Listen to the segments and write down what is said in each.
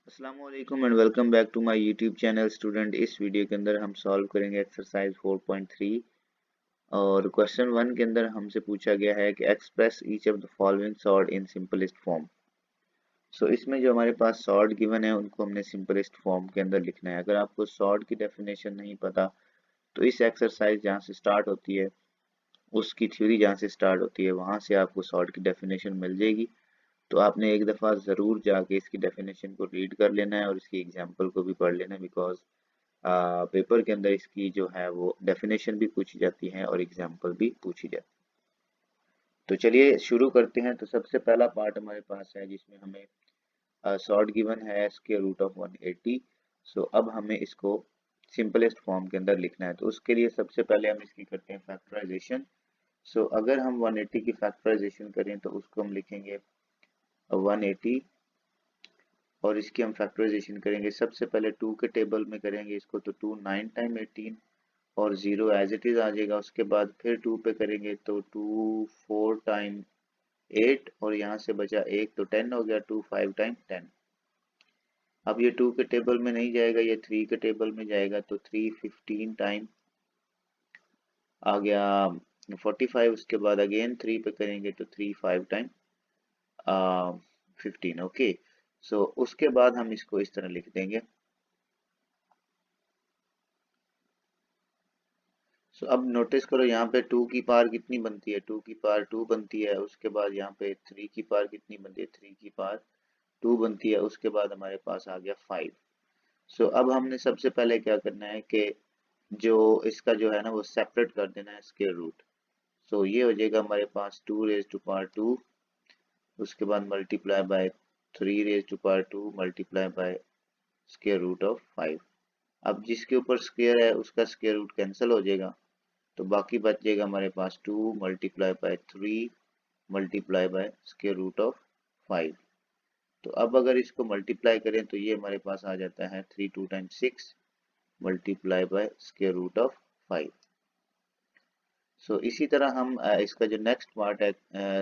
अस्सलाम वालेकुम and welcome back to my YouTube channel student. इस वीडियो के अंदर हम सॉल्व करेंगे एक्सरसाइज 4.3 और क्वेश्चन 1 के अंदर हमसे पूछा गया है कि express each of the following surd in simplest form. So इसमें जो हमारे पास सॉर्ट गिवन है उनको हमने सिंपलेस्ट फॉर्म के अंदर लिखना है। अगर आपको सॉर्ट की डेफिनेशन नहीं पता तो इस एक्सरसाइज जहाँ से स्टार्ट होती है, उसकी थ्योरी जहाँ से स्टार्ट होती है, वहाँ से आपको सॉर्ट की डेफिनेशन मिल जाएगी। तो आपने एक दफ़ा ज़रूर जाके इसकी डेफिनेशन को रीड कर लेना है और इसकी एग्जांपल को भी पढ़ लेना है, बिकॉज पेपर के अंदर इसकी जो है वो डेफिनेशन भी पूछी जाती है और एग्जांपल भी पूछी जाती है। तो चलिए शुरू करते हैं। तो सबसे पहला पार्ट हमारे पास है जिसमें हमें सॉर्ट गिवन है स्क्वायर रूट ऑफ 180। सो अब हमें इसको सिंपलेस्ट फॉर्म के अंदर लिखना है। तो उसके लिए सबसे पहले हम इसकी करते हैं फैक्टराइजेशन। सो अगर हम 180 की फैक्टराइजेशन करें तो उसको हम लिखेंगे 180 और इसकी हम फैक्टराइजेशन करेंगे। सबसे पहले 2 के टेबल में करेंगे इसको, तो 2 9 टाइम 18 और 0 एज इट इज आ जाएगा। उसके बाद फिर 2 पे करेंगे तो 2 4 टाइम 8 और यहाँ से बचा 1 तो 10 हो गया। 2 5 टाइम 10। अब ये 2 के टेबल में नहीं जाएगा, ये 3 के टेबल में जाएगा, तो 3 15 टाइम आ गया 45। उसके बाद अगेन 3 पे करेंगे तो 3 5 टाइम 15। ओके, सो उसके बाद हम इसको इस तरह लिख देंगे। सो अब नोटिस करो यहाँ पे 2 की पावर कितनी बनती है, 2 की पावर 2 बनती है। उसके बाद यहाँ पे 3 की पावर कितनी बनती है, 3 की पावर 2 बनती है। उसके बाद हमारे पास आ गया 5। सो अब हमने सबसे पहले क्या करना है कि जो इसका जो है ना वो सेपरेट कर देना है स्क्वायर रूट। सो ये हो जाएगा हमारे पास 2 रेज टू पावर 2, उसके बाद multiply by 3 raise to power 2 multiply by square root of 5। अब जिसके ऊपर स्क्वायर है उसका स्क्वायर रूट कैंसिल हो जाएगा, तो बाकी बच जाएगा हमारे पास 2 multiply by 3 multiply by square root of 5। तो अब अगर इसको मल्टीप्लाई करें तो ये हमारे पास आ जाता है 3 2 times 6 multiply by square root of 5। So इसी तरह हम इसका जो नेक्स्ट पार्ट है,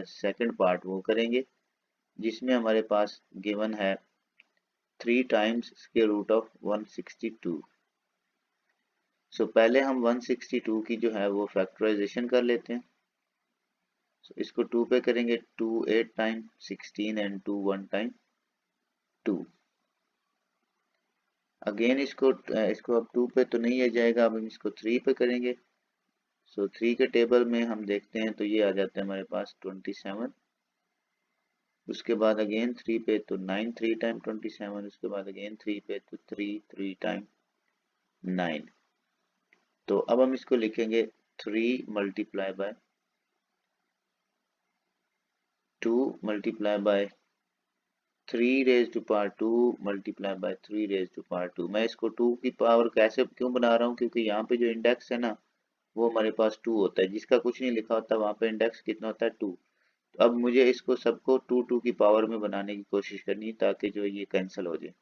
सेकंड पार्ट, वो करेंगे जिसमें हमारे पास गिवन है 3 टाइम्स स्क्वायर रूट ऑफ 162। सो पहले हम 162 की जो है वो फैक्टराइजेशन कर लेते हैं। So, इसको 2 पे करेंगे, 2 8 टाइम 16 एंड 2 1 टाइम 2। अगेन इसको अब 2 पे तो नहीं आ जाएगा, अब हम इसको 3 पे करेंगे। सो 3 के टेबल में हम देखते हैं तो ये आ जाता है हमारे पास 27। उसके बाद अगेन 3 पे तो 9 3 टाइम 27। उसके बाद अगेन 3 पे तो 3 3 टाइम 9। तो अब हम इसको लिखेंगे 3 multiply by 2 multiply by 3 raise to power 2 multiply by 3 raise to power 2। मैं इसको 2 की पावर कैसे क्यों बना रहा हूँ, क्योंकि यहाँ पे जो इंडेक्स है ना वो हमारे पास 2 होता है, जिसका कुछ नहीं लिखा होता वहाँ पे इंडेक्स कितना होता है 2। तो अब मुझे इसको सबको 2 2 की पावर में बनाने की कोशिश करनी है ताकि जो ये कैंसिल हो जाए।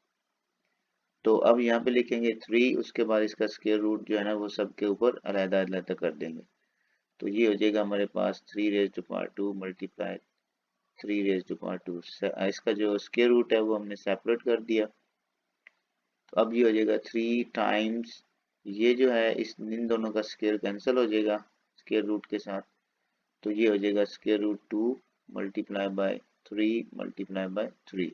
तो अब यहाँ पे लिखेंगे 3, उसके बाद इसका स्क्वायर रूट जो है ना वो सबके ऊपर अलहदा अलहदा कर देंगे। तो ये हो जाएगा हमारे पास 3 raise to power 2 multiply 3 raise to power 2। इसका जो स्क्वायर रूट है वो हमने सेपरेट कर दिया। तो अब ये हो जाएगा 3 टाइम्स, ये जो है इस इन दोनों का स्क्वायर कैंसिल हो जाएगा स्क्वायर रूट के साथ। तो ये हो जाएगा square root 2 multiply by 3 multiply by 3।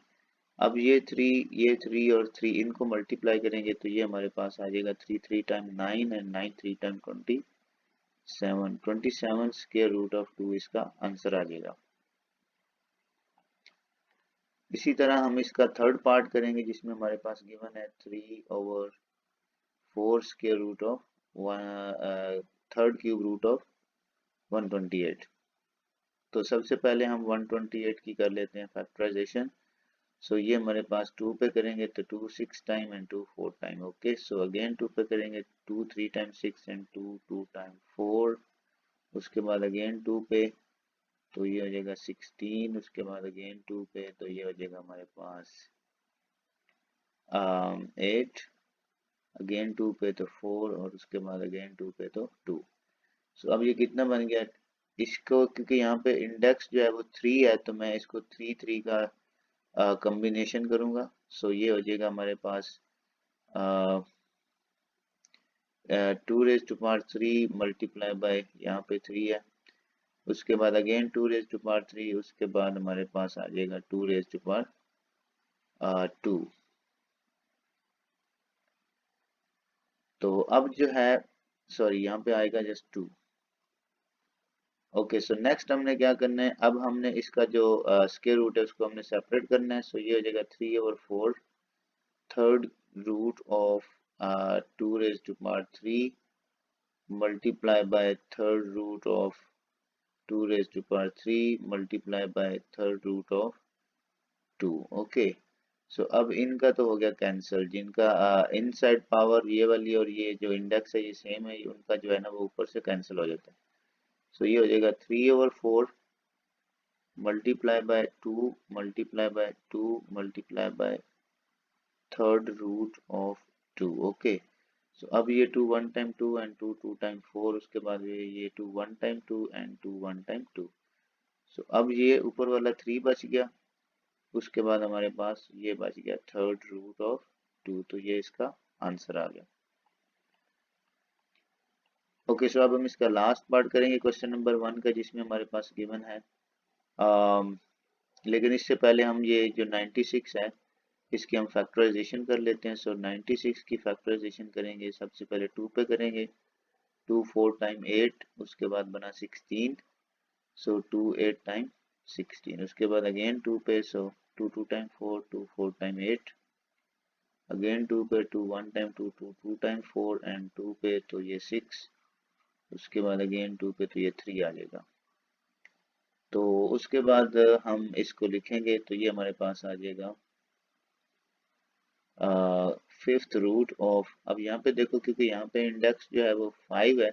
अब ये 3 और 3 इनको मल्टीप्लाई करेंगे तो ये हमारे पास आ जाएगा 3 3 time 9 and 9 3 time 27। 27 square root of 2 इसका आंसर आ जाएगा। इसी तरह हम इसका थर्ड पार्ट करेंगे जिसमें हमारे पास गिवन है 3/4 square root of third cube root of 128। तो सबसे पहले हम 128 की कर लेते हैं फैक्टराइजेशन। सो ये हमारे पास 2 पे करेंगे तो 2 6 time and 2 4 time. Okay, so again 2 पे करेंगे 2 3 टाइम 6 एंड 2 2 टाइम 4। उसके बाद अगेन 2 पे तो ये हो जाएगा 16। उसके बाद अगेन 2 पे तो ये हो जाएगा हमारे पास 8। अगेन 2 पे तो 4 और उसके बाद अगेन 2 पे तो 2। सो अब ये कितना बन गया इसको, क्योंकि यहाँ पे इंडेक्स जो है वो 3 है तो मैं इसको 3 3 का कॉम्बिनेशन करूंगा। सो ये हो जाएगा हमारे पास 2 raise to power 3 multiply by यहाँ पे 3 है, उसके बाद अगेन 2 रेज टू पावर 3, उसके बाद हमारे पास आ जाएगा 2 रेज टू पावर 2। तो अब जो है सॉरी यहाँ पे आएगा जस्ट 2। ओके, सो नेक्स्ट हमने क्या करना है, अब हमने इसका जो स्क्वायर रूट है उसको हमने सेपरेट करना है। सो ये हो जाएगा 3/4 third root of 2 raise to power 3 multiply by third root of 2 raise to power 3 multiply by third root of 2। Okay, so अब इनका तो हो गया कैंसिल, जिनका इनसाइड पावर ये वाली और ये जो इंडेक्स है ये सेम है, उनका जो है ना वो ऊपर से कैंसिल हो जाता है। सो ये हो जाएगा 3/4 multiply by 2 multiply by 2 multiply by third root of 2। Okay, so अब ये 2 1 टाइम 2 एंड 2 2 टाइम 4, उसके बाद ये 2 1 टाइम 2 एंड 2 1 टाइम 2। सो अब ये ऊपर वाला 3 बच गया, उसके बाद हमारे पास ये बच गया थर्ड रूट ऑफ 2। तो ये इसका आंसर आ गया। ओके, सो अब हम इसका लास्ट पार्ट करेंगे क्वेश्चन नंबर 1 का, जिसमें हमारे पास गिवन है लेकिन इससे पहले हम ये जो 96 है इसकी हम फैक्टराइजेशन कर लेते हैं। सो 96 की फैक्टराइजेशन करेंगे, सबसे पहले 2 पे करेंगे, 2 4 टाइम 8, उसके बाद बना 16, सो 2 8 टाइम 16, उसके बाद अगेन 2 पे, सो 2 2 टाइम 4, 2 4 टाइम 8, अगेन 2 पे, 2 1 टाइम 2, 2 2 टाइम 4 एंड 2 पे तो ये 6, उसके बाद अगेन 2 पे तो ये 3 आ जाएगा। तो उसके बाद हम इसको लिखेंगे तो ये हमारे पास आ जाएगा फिफ्थ रूट ऑफ, अब यहाँ पे देखो क्योंकि यहाँ पे इंडेक्स जो है वो 5 है,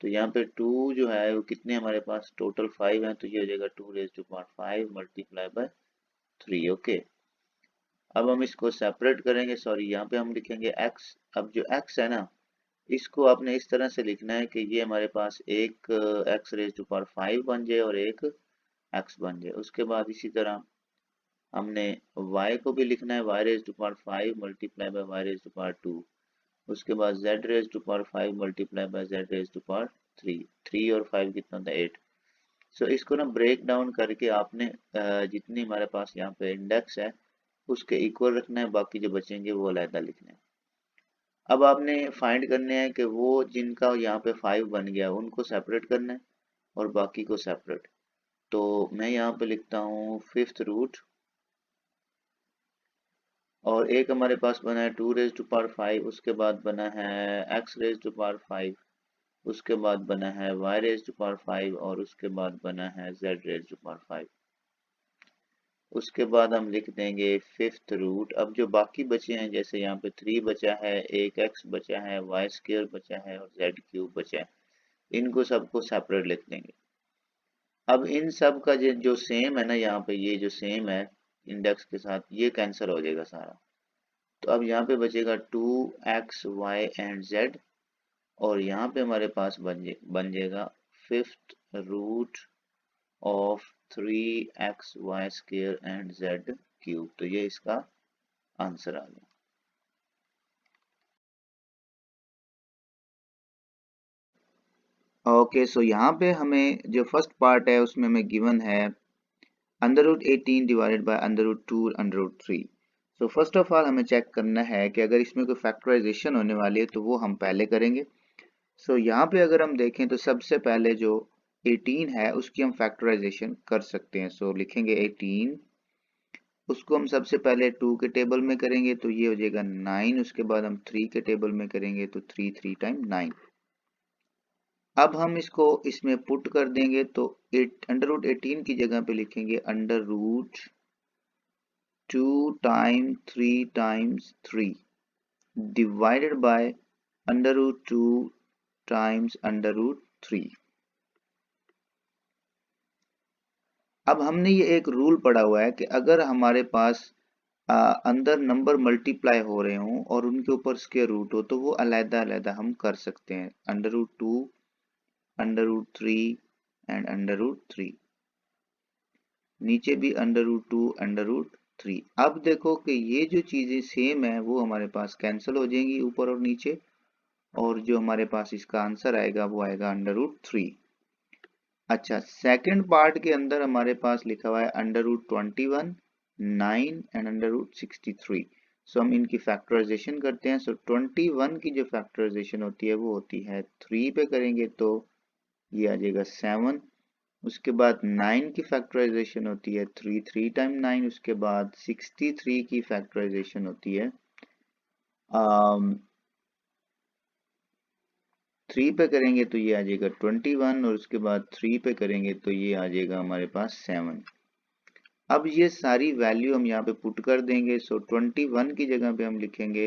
तो यहाँ पे 2 जो है वो कितने हमारे पास टोटल 5 है, तो ये हो जाएगा 2 raise to power 5 multiply by 3। Okay, अब हम इसको सेपरेट करेंगे, सॉरी यहाँ पे हम लिखेंगे x। अब जो x है ना इसको आपने इस तरह से लिखना है कि ये हमारे पास एक x रेज टू पावर 5 बन जाए और एक x बन जाए। उसके बाद इसी तरह हमने y को भी लिखना है, y raise to power 5 multiply by y raise to power 2। उसके बाद z raise to power 5 multiply by z raise to power 3। 3 और 5 कितना होता है 8। सो इसको ना ब्रेक डाउन करके आपने जितनी हमारे पास यहाँ पे इंडेक्स है उसके इक्वल रखना है, बाकी जो बचेंगे वो अलहदा लिखने हैं। अब आपने फाइंड करने हैं कि वो जिनका यहाँ पे 5 बन गया उनको सेपरेट करना है और बाकी को सेपरेट। तो मैं यहाँ पे लिखता हूँ फिफ्थ रूट, और एक हमारे पास बना है 2 रेज टू पावर 5, उसके बाद बना है x रेज टू पावर 5, उसके बाद बना है y रेज टू पावर 5 और उसके बाद बना है z रेज टू पावर 5। उसके बाद हम लिख देंगे फिफ्थ रूट। अब जो बाकी बचे हैं जैसे यहाँ पे 3 बचा है, एक x बचा है, y स्क्वायर बचा है और z क्यूब बचा है, इनको सबको सेपरेट लिख देंगे। अब इन सब का जो सेम है ना यहाँ पे, ये जो सेम है इंडेक्स के साथ ये कैंसिल हो जाएगा सारा। तो अब यहाँ पे बचेगा 2x y एंड z, और यहाँ पे हमारे पास बन जाएगा fifth root of 3xy square and z cube. तो ये इसका आंसर आ गया। ओके, सो यहाँ पे हमें जो फर्स्ट पार्ट है उसमें हमें गिवन है √18 divided by √2 √3। So first of all हमें चेक करना है कि अगर इसमें कोई फैक्टराइजेशन होने वाली है तो वो हम पहले करेंगे। सो यहाँ पे अगर हम देखें तो सबसे पहले जो 18 है उसकी हम फैक्टराइजेशन कर सकते हैं। सो लिखेंगे 18, उसको हम सबसे पहले 2 के टेबल में करेंगे तो ये हो जाएगा 9, उसके बाद हम 3 के टेबल में करेंगे तो 3 3 टाइम 9। अब हम इसको इसमें पुट कर देंगे तो √18 की जगह पे लिखेंगे √2 time 3 times 3 divided by √2 times √3। अब हमने ये एक रूल पढ़ा हुआ है कि अगर हमारे पास अंदर नंबर मल्टीप्लाई हो रहे हों और उनके ऊपर स्क्वायर रूट हो तो वो अलहदा अलहदा हम कर सकते हैं, √2 √3 एंड √3, नीचे भी √2 √3। 3। अब देखो कि ये जो चीजें सेम है वो हमारे पास कैंसिल हो जाएंगी ऊपर और नीचे, और जो हमारे पास इसका आंसर आएगा वो आएगा √3। अच्छा, सेकंड पार्ट के अंदर हमारे पास लिखा हुआ है √21, 9 एंड √63। सो हम इनकी फैक्टराइजेशन करते हैं। सो 21 की जो फैक्टराइजेशन होती है वो होती है 3 पे करेंगे तो ये आ जाएगा 7। उसके बाद 9 की फैक्टराइजेशन होती है 3, 3 टाइम 9। उसके बाद 63 की फैक्टराइजेशन होती है 3 पे करेंगे तो ये आ जाएगा 21, और उसके बाद 3 पे करेंगे तो ये आ जाएगा हमारे पास 7। अब ये सारी वैल्यू हम यहाँ पे पुट कर देंगे। सो 21 की जगह पे हम लिखेंगे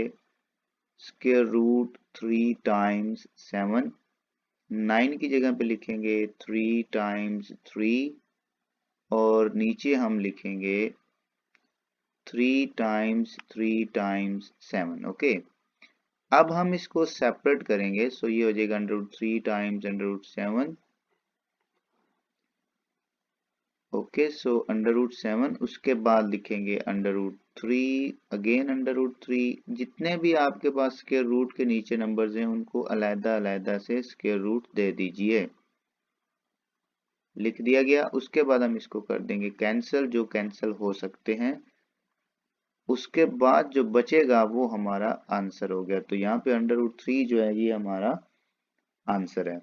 √3 टाइम्स 7। 9 की जगह पे लिखेंगे 3 टाइम्स 3, और नीचे हम लिखेंगे 3 टाइम्स 3 टाइम्स 7। ओके, अब हम इसको सेपरेट करेंगे। सो ये हो जाएगा √3 टाइम्स √7। ओके, सो √7, उसके बाद लिखेंगे √3, अगेन √3। जितने भी आपके पास स्क्वायर रूट के नीचे नंबर्स हैं उनको अलग अलग से स्क्वायर रूट दे दीजिए। लिख दिया गया। उसके बाद हम इसको कर देंगे कैंसिल, जो कैंसिल हो सकते हैं। उसके बाद जो बचेगा वो हमारा आंसर हो गया। तो यहाँ पे √3 जो है ये हमारा आंसर है।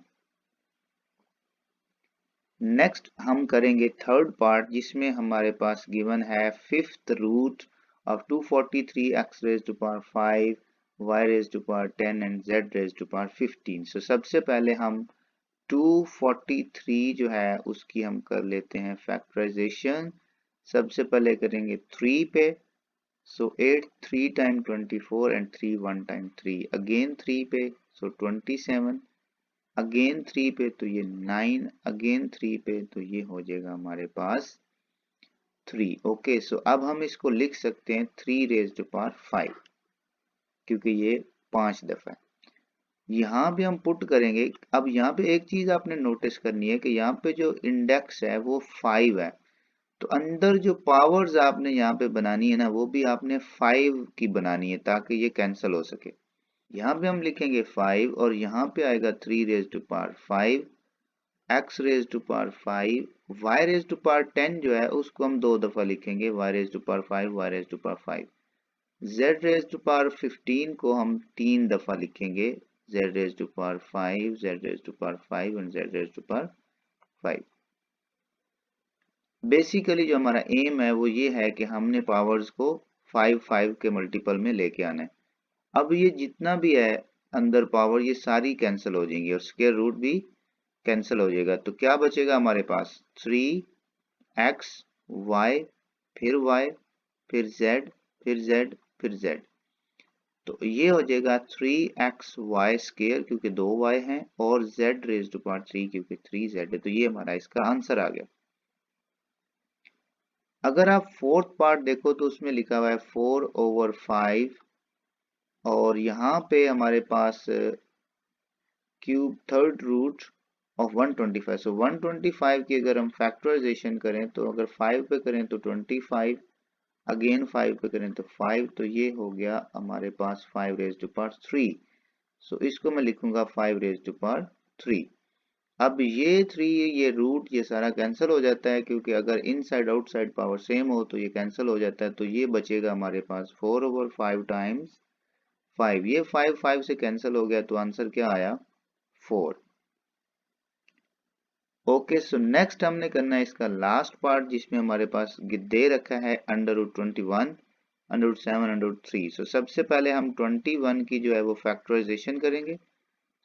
नेक्स्ट हम करेंगे थर्ड पार्ट, जिसमें हमारे पास गिवन है 5th root of 243 x raised to power 5, y raised to power 10 and z raised to power 15। सो सबसे पहले हम 243 जो है उसकी हम कर लेते हैं फैक्टराइजेशन। सबसे पहले करेंगे 3 पे। सो 8 3 टाइम 24 एंड 3 1 टाइम 3, अगेन 3 पे। सो 27, अगेन 3 पे तो ये 9, अगेन 3 पे तो ये हो जाएगा हमारे पास 3। ओके, सो अब हम इसको लिख सकते हैं 3 रेज़ टू पावर 5, क्योंकि ये 5 दफा है। यहाँ भी हम पुट करेंगे। अब यहाँ पे एक चीज आपने नोटिस करनी है कि यहाँ पे जो इंडेक्स है वो 5 है, तो अंदर जो पावर्स आपने यहाँ पे बनानी है ना, वो भी आपने 5 की बनानी है ताकि ये कैंसिल हो सके। यहाँ पे हम लिखेंगे 5, और यहाँ पे आएगा 3 raise to power 5, x raise to power 5, y raise to power 10 जो है उसको हम 2 दफा लिखेंगे, y raise to power 5, y raise to power 5। z raise to power 15 को हम 3 दफा लिखेंगे, z raise to power 5, z raise to power 5 and z raise to power 5। Basically जो हमारा एम है वो ये है कि हमने पावर्स को 5 5 के मल्टीपल में लेके आना है। अब ये जितना भी है अंदर पावर, ये सारी कैंसिल हो जाएंगी और स्क्वायर रूट भी कैंसिल हो जाएगा। तो क्या बचेगा हमारे पास 3x y, फिर y, फिर z, फिर z, फिर z। तो ये हो जाएगा 3xy स्क्वायर, क्योंकि 2y हैं, और z रेज़ टू पावर 3 क्योंकि 3z है। तो ये हमारा इसका आंसर आ गया। अगर आप फोर्थ पार्ट देखो तो उसमें लिखा हुआ है 4/5, और यहाँ पे हमारे पास क्यूब थर्ड रूट ऑफ 125। सो 125 की अगर हम फैक्टराइजेशन करें तो अगर 5 पे करें तो 25, अगेन 5 पे करें तो 5, तो ये हो गया हमारे पास 5 रेज़ टू पावर 3। सो इसको मैं लिखूंगा 5 रेज़ टू पावर 3। अब ये 3, ये रूट, ये सारा कैंसिल हो जाता है, क्योंकि अगर इनसाइड आउटसाइड पावर सेम हो तो ये कैंसिल हो जाता है। तो ये बचेगा हमारे पास 4/5 टाइम्स 5। ये 5 5 से कैंसिल हो गया, तो आंसर क्या आया 4। ओके, सो नेक्स्ट हमने करना है इसका लास्ट पार्ट, जिसमें हमारे पास दे रखा है √21, √7, √3। सो सबसे पहले हम 21 की जो है वो फैक्टराइजेशन करेंगे।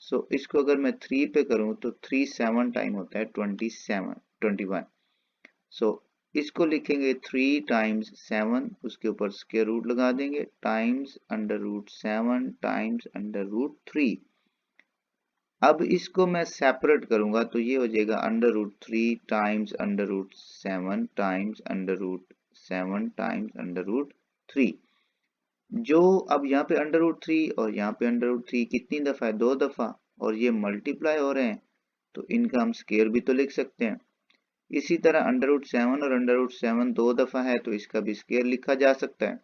सो इसको अगर मैं 3 पे करूं तो 3 7 टाइम होता है 21। सो इसको लिखेंगे 3 टाइम्स 7, उसके ऊपर स्क्वायर रूट लगा देंगे, टाइम्स √7 टाइम्स √3। अब इसको मैं सेपरेट करूंगा तो ये हो जाएगा √3 टाइम्स √7 टाइम्स √7 टाइम्स √3। जो अब यहाँ पे √3 और यहाँ पे √3 कितनी दफा है, 2 दफा, और ये मल्टीप्लाई हो रहे हैं, तो इनका हम स्क्वायर भी तो लिख सकते हैं। इसी तरह √7 और √7 दो दफा है तो इसका भी स्क्वायर लिखा जा सकता है।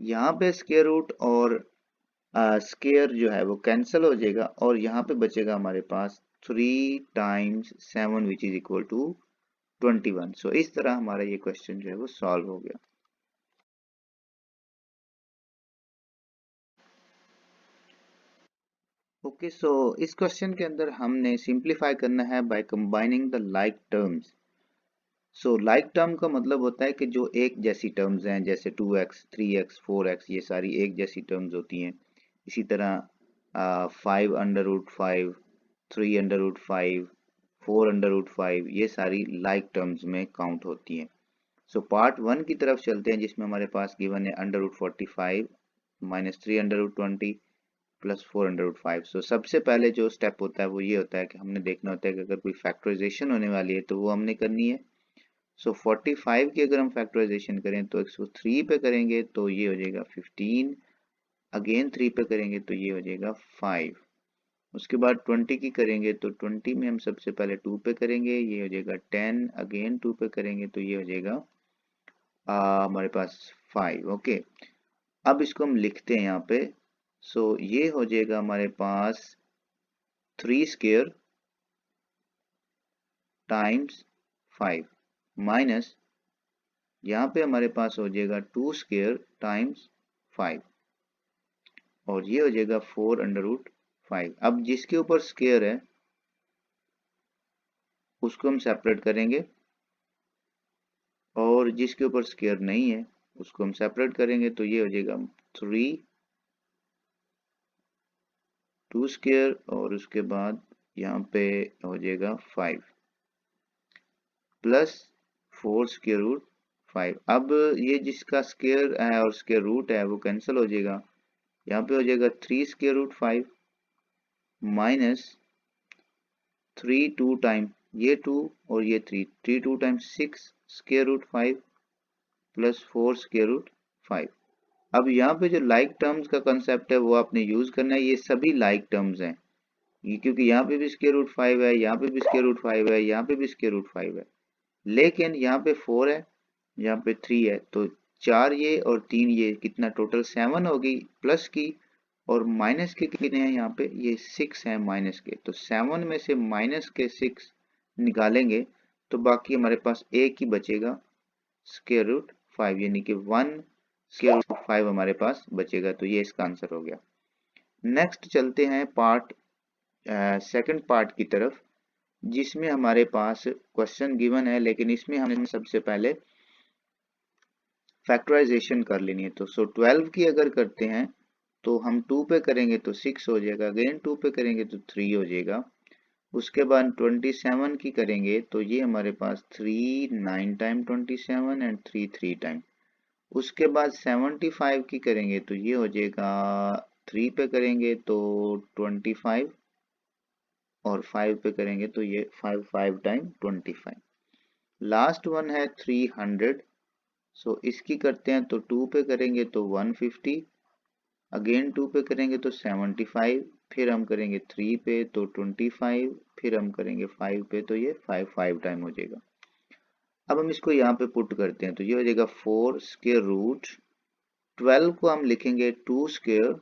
यहाँ पे स्क्वायर रूट और स्क्वायर जो है वो कैंसिल हो जाएगा और यहाँ पे बचेगा हमारे पास 3 times 7 which is equal to 21। So इस तरह हमारा ये क्वेश्चन जो है वो सॉल्व हो गया। ओके, सो इस क्वेश्चन के अंदर हमने सिंप्लीफाई करना है by combining the like terms. So like term का मतलब होता है कि जो एक जैसी टर्म्स हैं, जैसे 2x 3x 4x ये सारी एक जैसी टर्म्स होती हैं। इसी तरह 5√5 3√5 4√5 ये सारी लाइक टर्म्स में काउंट होती हैं। सो पार्ट 1 की तरफ चलते हैं जिसमें हमारे पास गिवन है √45 माइनस 3√20 प्लस 4/5। सो सबसे पहले जो स्टेप होता है वो ये होता है कि हमने देखना होता है कि अगर कोई फैक्टराइजेशन होने वाली है तो वो हमने करनी है। सो 45 की अगर हम फैक्टराइजेशन करें तो इसको 3 पे करेंगे तो ये हो जाएगा 15, अगेन 3 पे करेंगे तो ये हो जाएगा 5। उसके बाद 20 की करेंगे तो 20 में हम सबसे पहले 2 पे करेंगे, ये हो जाएगा 10, अगेन 2 पे करेंगे तो ये हो जाएगा हमारे पास 5। ओके, अब इसको हम लिखते हैं यहाँ पे। सो ये हो जाएगा हमारे पास 3 स्क्वायर टाइम्स 5 माइनस यहाँ पे हमारे पास हो जाएगा 2 स्क्वायर टाइम्स 5 और ये हो जाएगा 4/5। अब जिसके ऊपर स्क्वायर है उसको हम सेपरेट करेंगे और जिसके ऊपर स्क्वायर नहीं है उसको हम सेपरेट करेंगे तो ये हो जाएगा 3 2 स्क्वायर और उसके बाद यहाँ पे हो जाएगा 5 प्लस 4 स्क्वायर रूट 5। अब ये जिसका स्क्वायर है और स्क्वायर रूट है वो कैंसिल हो जाएगा। यहाँ पे हो जाएगा 3 स्क्वायर रूट 5 माइनस 3 2 टाइम ये 2 और ये 3 3 2 time 6 square root 5 plus 4 square root 5। अब यहाँ पे जो लाइक टर्म्स का कंसेप्ट है वो आपने यूज करना है। ये सभी लाइक टर्म्स हैं ये, क्योंकि यहाँ पे भी स्क्वायर रूट 5 है, यहाँ पे भी स्क्वायर रूट 5 है, यहाँ पे भी स्क्वायर रूट 5 है, लेकिन यहाँ पे 4 है, यहाँ पे 3 है, तो 4 ये और 3 ये कितना टोटल 7 होगी प्लस की, और माइनस के कितने हैं यहाँ पे ये 6 हैं माइनस के, तो 7 में से माइनस के 6 निकालेंगे तो बाकी हमारे पास एक ही बचेगा स्क्वायर रूट 5, यानी कि 1 स्क्वायर रूट 5 हमारे पास बचेगा। तो ये इसका आंसर हो गया। नेक्स्ट चलते हैं पार्ट सेकंड पार्ट की तरफ जिसमें हमारे पास क्वेश्चन गिवन है, लेकिन इसमें हमने सबसे पहले फैक्टराइजेशन कर लेनी है। तो 12 की अगर करते हैं तो हम 2 पे करेंगे तो 6 हो जाएगा, अगेन 2 पे करेंगे तो 3 हो जाएगा। उसके बाद 27 की करेंगे तो ये हमारे पास 3 9 टाइम 27 एंड 3 3 टाइम। उसके बाद 75 की करेंगे तो ये हो जाएगा 3 पे करेंगे तो 25 और 5 पे करेंगे तो ये 5 5 टाइम 25। लास्ट वन है 300। सो इसकी करते हैं तो 2 पे करेंगे तो 150, अगेन 2 पे करेंगे तो 75, फिर हम करेंगे 3 पे तो 25, फिर हम करेंगे 5 पे तो ये 5 5 टाइम हो जाएगा। अब हम इसको यहाँ पे पुट करते हैं तो ये हो जाएगा 4 स्क्वायर रूट 12 को हम लिखेंगे 2 स्क्वायर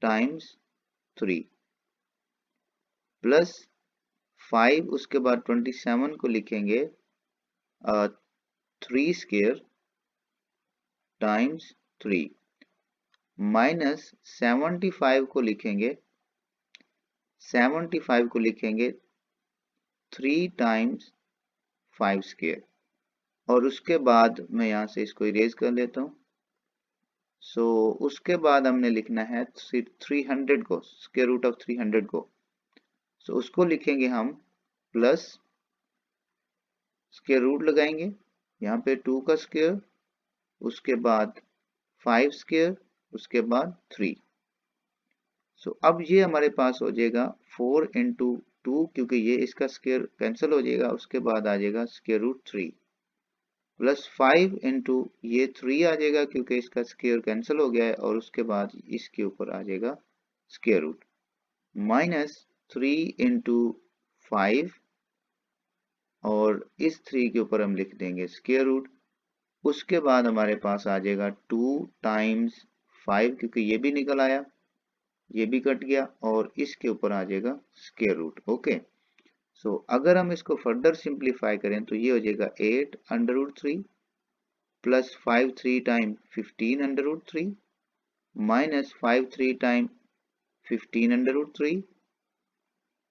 टाइम्स 3 प्लस 5, उसके बाद 27 को लिखेंगे 3 स्क्वायर टाइम्स 3 माइनस 75 को लिखेंगे 3 टाइम्स 5 स्क्वायर, और उसके बाद मैं यहाँ से इसको इरेज कर लेता हूँ। सो उसके बाद हमने लिखना है 300 को, स्क्वायर रूट ऑफ 300 को, सो उसको लिखेंगे हम प्लस स्क्वायर रूट लगाएंगे यहाँ पे 2 का स्क्वायर, उसके बाद 5 स्क्वायर, उसके बाद 3। सो अब ये हमारे पास हो जाएगा 4 इंटू 2, क्योंकि ये इसका स्क्वायर कैंसिल हो जाएगा, उसके बाद आ जाएगा स्क्वायर रूट 3 प्लस 5 इंटू ये 3 आ जाएगा क्योंकि इसका स्क्वायर कैंसिल हो गया है, और उसके बाद इसके ऊपर आ जाएगा स्क्वायर रूट माइनस 3 इंटू 5 और इस 3 के ऊपर हम लिख देंगे स्क्वायर रूट। उसके बाद हमारे पास आ जाएगा 2 टाइम्स 5, क्योंकि ये भी निकल आया, ये भी कट गया, और इसके ऊपर आ जाएगा स्क्वायर रूट। ओके, सो अगर हम इसको फर्दर सिंप्लीफाई करें तो ये हो जाएगा 8 under root 3 plus 5 3 time 15 under root 3 minus 5 3 time 15 under root 3,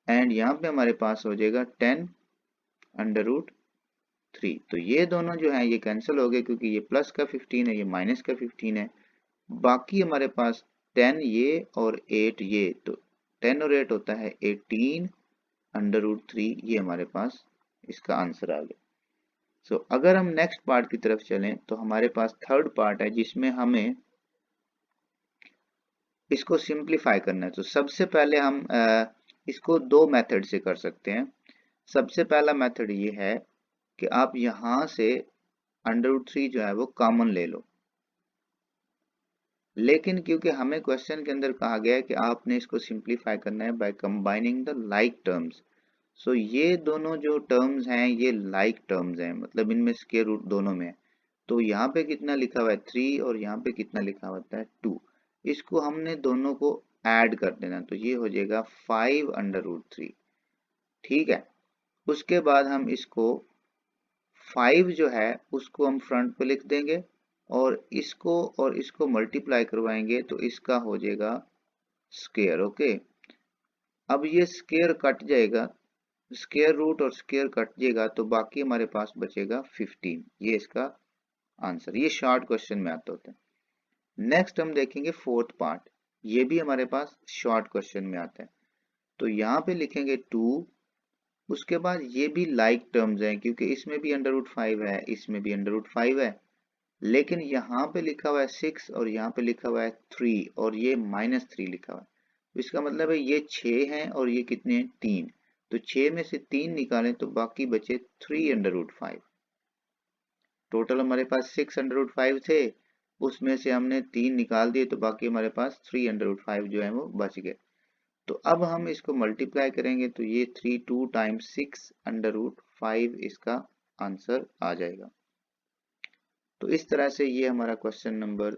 and यहाँ पे हमारे पास हो जाएगा 10 अंडर रूट 3। तो ये दोनों जो है ये कैंसिल हो गए, क्योंकि ये प्लस का 15 है, ये माइनस का 15 है। बाकी हमारे पास 10 ये और 8 ये, तो 10 और 8 होता है 18 अंडर रूट 3। ये हमारे पास इसका आंसर आ गया। सो अगर हम नेक्स्ट पार्ट की तरफ चलें तो हमारे पास थर्ड पार्ट है जिसमें हमें इसको सिंप्लीफाई करना है। तो सबसे पहले हम इसको दो मेथड से कर सकते हैं। सबसे पहला मेथड ये है कि आप यहां से अंडर रूट 3 जो है वो कॉमन ले लो, लेकिन क्योंकि हमें क्वेश्चन के अंदर कहा गया है कि आपने इसको सिंप्लीफाई करना है by combining the like terms. So ये दोनों जो टर्म्स हैं ये लाइक टर्म्स हैं, मतलब इनमें स्क्वायर रूट दोनों में है। तो यहाँ पे कितना लिखा हुआ है 3 और यहाँ पे कितना लिखा होता है 2। इसको हमने दोनों को ऐड कर देना, तो ये हो जाएगा 5 अंडर रूट 3। ठीक है, उसके बाद हम इसको 5 जो है उसको हम फ्रंट पे लिख देंगे, और इसको मल्टीप्लाई करवाएंगे तो इसका हो जाएगा स्क्वायर। ओके, अब ये स्क्वायर कट जाएगा, स्क्वायर रूट और स्क्वायर कट जाएगा, तो बाकी हमारे पास बचेगा 15। ये इसका आंसर, ये शॉर्ट क्वेश्चन में आता होता है। नेक्स्ट हम देखेंगे फोर्थ पार्ट, ये भी हमारे पास शॉर्ट क्वेश्चन में आता है। तो यहाँ पे लिखेंगे 2, उसके बाद ये भी लाइक टर्म्स हैं, क्योंकि इसमें भी अंडर रूट 5 है, इसमें भी अंडर रूट 5 है, लेकिन यहाँ पे लिखा हुआ है 6 और यहाँ पे लिखा हुआ है 3 और ये -3 लिखा हुआ है। तो इसका मतलब है ये 6 हैं और ये कितने हैं 3। तो 6 में से 3 निकालें तो बाकी बचे 3 अंडर रूट 5। टोटल हमारे पास 6 अंडर रूट 5 थे, उसमें से हमने 3 निकाल दिए, तो बाकी हमारे पास 3 अंडर रूट 5 जो है वो बच गए। तो अब हम इसको मल्टीप्लाई करेंगे तो ये 3 2 टाइम्स 6 अंडर रूट 5 इसका आंसर आ जाएगा। तो इस तरह से ये हमारा क्वेश्चन नंबर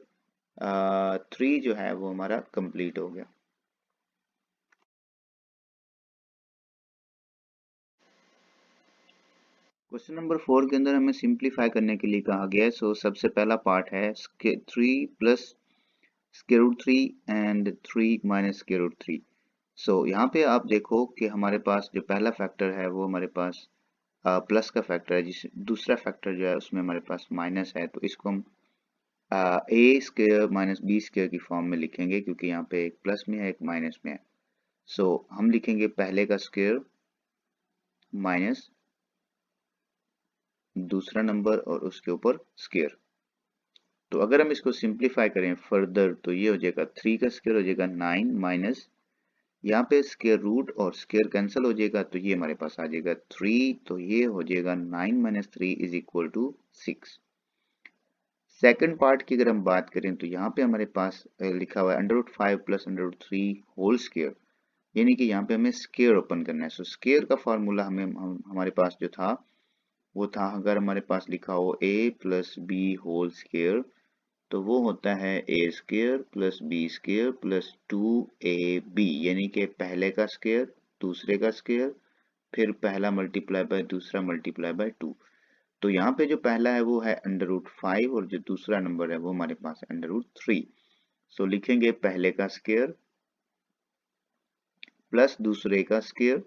3 जो है वो हमारा कंप्लीट हो गया। क्वेश्चन नंबर 4 के अंदर हमें सिंप्लीफाई करने के लिए कहा गया है। सो सबसे पहला पार्ट है 3 plus square root 3 and 3 minus square root 3। So यहाँ पे आप देखो कि हमारे पास जो पहला फैक्टर है वो हमारे पास प्लस का फैक्टर है, जिस दूसरा फैक्टर जो है उसमें हमारे पास माइनस है, तो इसको हम ए स्क्वायर माइनस बी स्क्वायर की फॉर्म में लिखेंगे, क्योंकि यहाँ पे एक प्लस में है एक माइनस में है। सो हम लिखेंगे पहले का स्क्वायर माइनस दूसरा नंबर और उसके ऊपर स्क्वायर। तो अगर हम इसको सिंप्लीफाई करें फर्दर तो ये हो जाएगा 3 का स्क्वायर हो जाएगा 9 माइनस यहाँ पे स्क्वायर रूट और स्क्वायर कैंसिल हो जाएगा, तो ये हमारे पास आ जाएगा 3। तो ये हो जाएगा 9 minus 3 is equal to 6। Second part की अगर हम बात करें तो यहाँ पे हमारे पास लिखा हुआ है under root 5 plus under root 3 whole square, यानी कि यहाँ पे हमें स्क्वायर ओपन करना है। सो स्क्वायर का फॉर्मूला हमारे पास जो था वो था, अगर हमारे पास लिखा हो a plus B whole square तो वो होता है A square plus B square plus 2ab, यानी कि पहले का स्क्वायर दूसरे का स्क्वायर फिर पहला मल्टीप्लाई बाय दूसरा मल्टीप्लाई बाय 2। तो यहाँ पे जो पहला है वो है अंडर रूट 5 और जो दूसरा नंबर है वो हमारे पास है अंडर रूट 3। सो लिखेंगे पहले का स्क्वायर प्लस दूसरे का स्क्वायर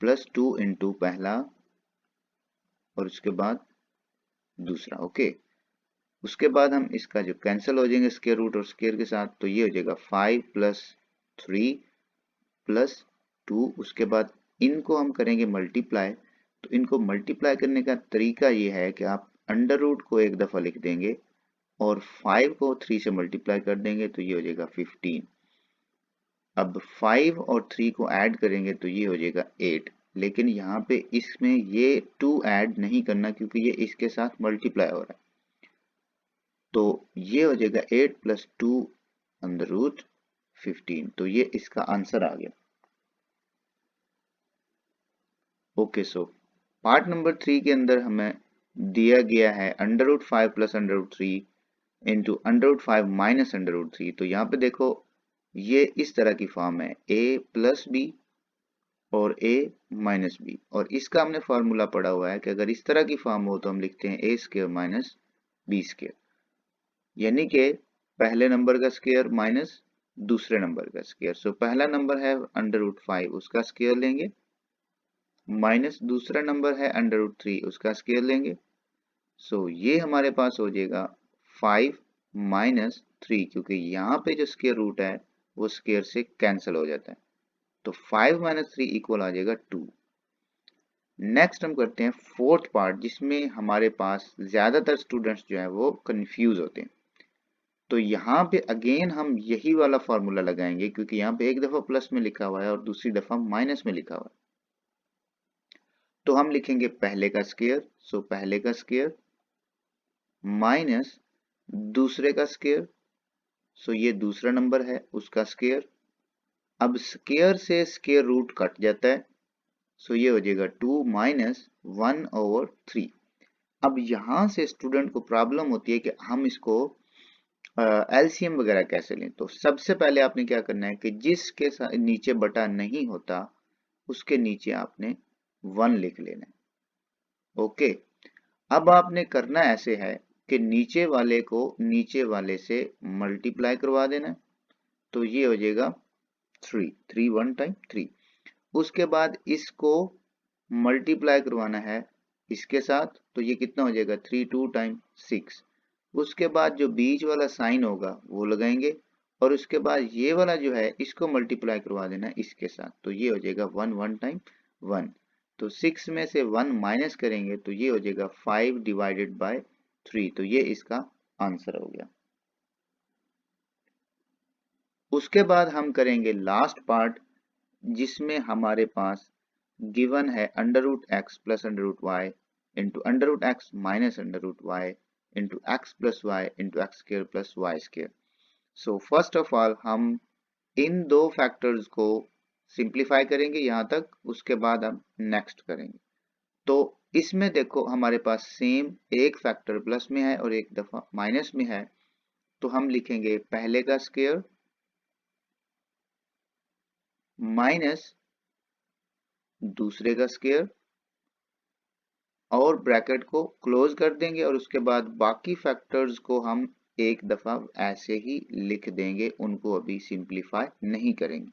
प्लस 2 इंटू पहला और उसके बाद दूसरा। ओके, उसके बाद हम इसका जो कैंसिल हो जाएंगे स्क्वायर रूट और स्क्वायर के साथ, तो ये हो जाएगा 5 प्लस 3 प्लस 2। उसके बाद इनको हम करेंगे मल्टीप्लाई, तो इनको मल्टीप्लाई करने का तरीका ये है कि आप अंडर रूट को एक दफ़ा लिख देंगे और 5 को 3 से मल्टीप्लाई कर देंगे, तो ये हो जाएगा 15। अब 5 और 3 को ऐड करेंगे तो ये हो जाएगा 8, लेकिन यहाँ पे इसमें ये 2 ऐड नहीं करना क्योंकि ये इसके साथ मल्टीप्लाई हो रहा है। तो ये हो जाएगा 8 प्लस 2 अंडर रूट 15। तो ये इसका आंसर आ गया। ओके, सो पार्ट नंबर 3 के अंदर हमें दिया गया है √5 प्लस √3 इंटू √5 माइनस √3। तो यहाँ पे देखो ये इस तरह की फॉर्म है a प्लस बी और a माइनस बी, और इसका हमने फॉर्मूला पढ़ा हुआ है कि अगर इस तरह की फॉर्म हो तो हम लिखते हैं a square minus B square, यानी कि पहले नंबर का स्क्वायर माइनस दूसरे नंबर का स्क्वायर। सो पहला नंबर है √5 उसका स्क्वायर लेंगे, माइनस दूसरा नंबर है √3 उसका स्क्वायर लेंगे। सो ये हमारे पास हो जाएगा 5 माइनस 3, क्योंकि यहाँ पे जो स्क्वायर रूट है वो स्क्वायर से कैंसिल हो जाता है, तो 5 माइनस 3 इक्वल आ जाएगा 2। नेक्स्ट हम करते हैं फोर्थ पार्ट, जिसमें हमारे पास ज्यादातर स्टूडेंट्स जो है वो कंफ्यूज होते हैं। तो यहाँ पे अगेन हम यही वाला फॉर्मूला लगाएंगे, क्योंकि यहाँ पे एक दफा प्लस में लिखा हुआ है और दूसरी दफा माइनस में लिखा हुआ है। तो हम लिखेंगे पहले का स्क्वायर, सो पहले का स्क्वायर माइनस दूसरे का स्क्वायर, सो ये दूसरा नंबर है उसका स्क्वायर। अब स्क्वायर से स्क्वायर रूट कट जाता है, सो ये हो जाएगा 2 माइनस 1/3। अब यहां से स्टूडेंट को प्रॉब्लम होती है कि हम इसको एलसीएम वगैरह कैसे लें। तो सबसे पहले आपने क्या करना है कि जिसके नीचे बटा नहीं होता उसके नीचे आपने 1 लिख लेना है। ओके, अब आपने करना ऐसे है कि नीचे वाले को नीचे वाले से मल्टीप्लाई करवा देना है, तो ये हो जाएगा 3 1 टाइम 3। उसके बाद इसको मल्टीप्लाई करवाना है इसके साथ, तो ये कितना हो जाएगा 3 2 टाइम 6। उसके बाद जो बीच वाला साइन होगा वो लगाएंगे, और उसके बाद ये वाला जो है इसको मल्टीप्लाई करवा देना इसके साथ, तो ये हो जाएगा 1 1 टाइम 1। तो 6 में से 1 माइनस करेंगे तो ये हो जाएगा 5 डिवाइडेड बाय 3, तो ये इसका आंसर हो गया। उसके बाद हम करेंगे लास्ट पार्ट, जिसमें हमारे पास गिवन है √x plus √y into √x minus √y into x plus Y into X square plus Y square. So first of all हम इन दो फैक्टर्स को सिंप्लीफाई करेंगे यहाँ तक, उसके बाद हम नेक्स्ट करेंगे। तो इसमें देखो हमारे पास सेम एक फैक्टर प्लस में है और एक दफा माइनस में है, तो हम लिखेंगे पहले का स्क्वायर माइनस दूसरे का स्क्वायर, और ब्रैकेट को क्लोज कर देंगे, और उसके बाद बाकी फैक्टर्स को हम एक दफा ऐसे ही लिख देंगे, उनको अभी सिंप्लीफाई नहीं करेंगे।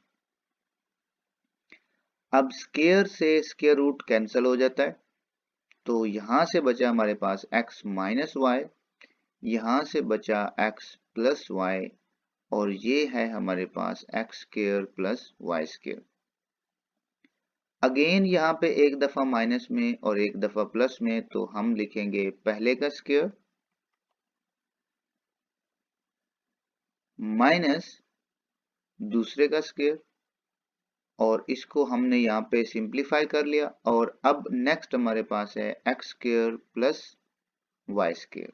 अब स्क्वायर से स्क्वायर रूट कैंसिल हो जाता है, तो यहां से बचा हमारे पास x माइनस वाई, यहां से बचा x प्लस वाई, और ये है हमारे पास X square plus Y square. Again यहाँ पे एक दफा माइनस में और एक दफा प्लस में, तो हम लिखेंगे पहले का स्क्वायर माइनस दूसरे का स्क्वायर, और इसको हमने यहाँ पे सिंप्लीफाई कर लिया। और अब नेक्स्ट हमारे पास है X square plus Y square.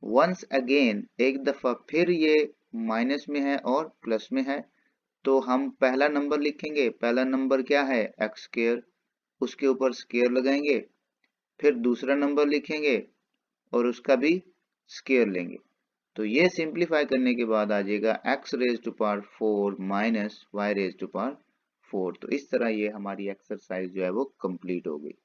Once again एक दफा फिर ये माइनस में है और प्लस में है, तो हम पहला नंबर लिखेंगे, पहला नंबर क्या है एक्स स्क्वायर, उसके ऊपर स्क्वायर लगाएंगे, फिर दूसरा नंबर लिखेंगे और उसका भी स्क्वायर लेंगे। तो ये सिंप्लीफाई करने के बाद आ जाएगा x raise to power 4 minus y raise to power 4। तो इस तरह ये हमारी एक्सरसाइज जो है वो कंप्लीट हो गई।